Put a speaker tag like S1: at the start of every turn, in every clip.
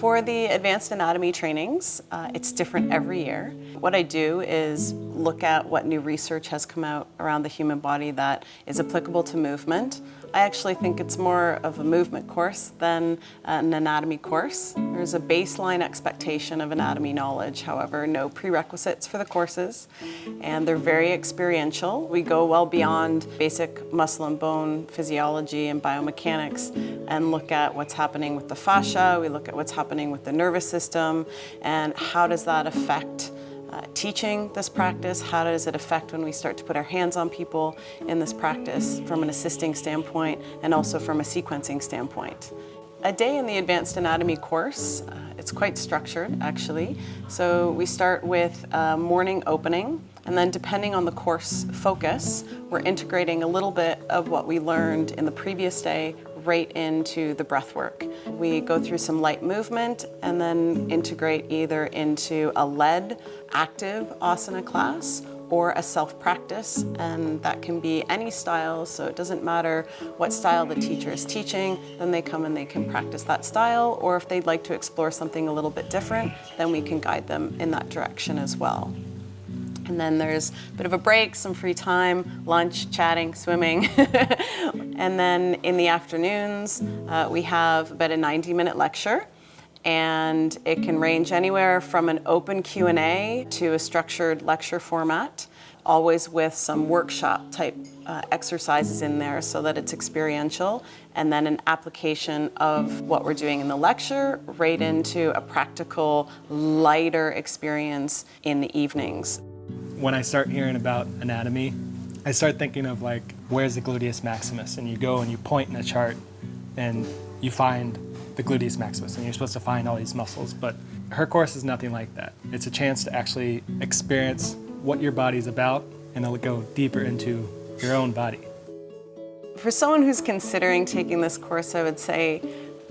S1: For the advanced anatomy trainings, it's different every year. What I do is look at what new research has come out around the human body that is applicable to movement. I actually think it's more of a movement course than an anatomy course. There's a baseline expectation of anatomy knowledge, however, no prerequisites for the courses, and they're very experiential. We go well beyond basic muscle and bone physiology and biomechanics and look at what's happening with the fascia, we look at what's happening with the nervous system, and how does that affect teaching this practice? How does it affect when we start to put our hands on people in this practice from an assisting standpoint and also from a sequencing standpoint? A day in the advanced anatomy course, it's quite structured actually. So we start with a morning opening, and then depending on the course focus, we're integrating a little bit of what we learned in the previous day right into the breath work. We go through some light movement and then integrate either into a led active asana class or a self-practice, and that can be any style, so it doesn't matter what style the teacher is teaching, then they come and they can practice that style, or if they'd like to explore something a little bit different, then we can guide them in that direction as well. And then there's a bit of a break, some free time, lunch, chatting, swimming. And then in the afternoons, we have about a 90-minute lecture. And it can range anywhere from an open Q&A to a structured lecture format, always with some workshop type exercises in there so that it's experiential, and then an application of what we're doing in the lecture right into a practical, lighter experience in the evenings.
S2: When I start hearing about anatomy, I start thinking of like, where's the gluteus maximus? And you go and you point in a chart and you find the gluteus maximus, and you're supposed to find all these muscles, but her course is nothing like that. It's a chance to actually experience what your body's about, and it'll go deeper into your own body.
S1: For someone who's considering taking this course, I would say,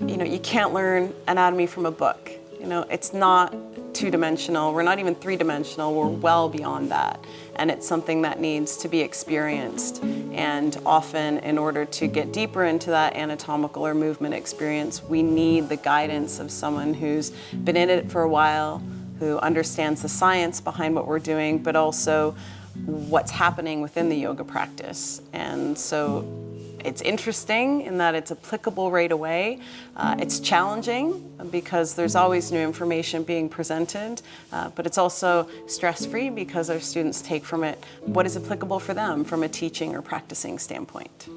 S1: you can't learn anatomy from a book. It's not two-dimensional, we're not even three-dimensional, we're well beyond that. And it's something that needs to be experienced. And often, in order to get deeper into that anatomical or movement experience, we need the guidance of someone who's been in it for a while, who understands the science behind what we're doing, but also what's happening within the yoga practice. And so it's interesting in that it's applicable right away. It's challenging because there's always new information being presented, but it's also stress-free because our students take from it what is applicable for them from a teaching or practicing standpoint.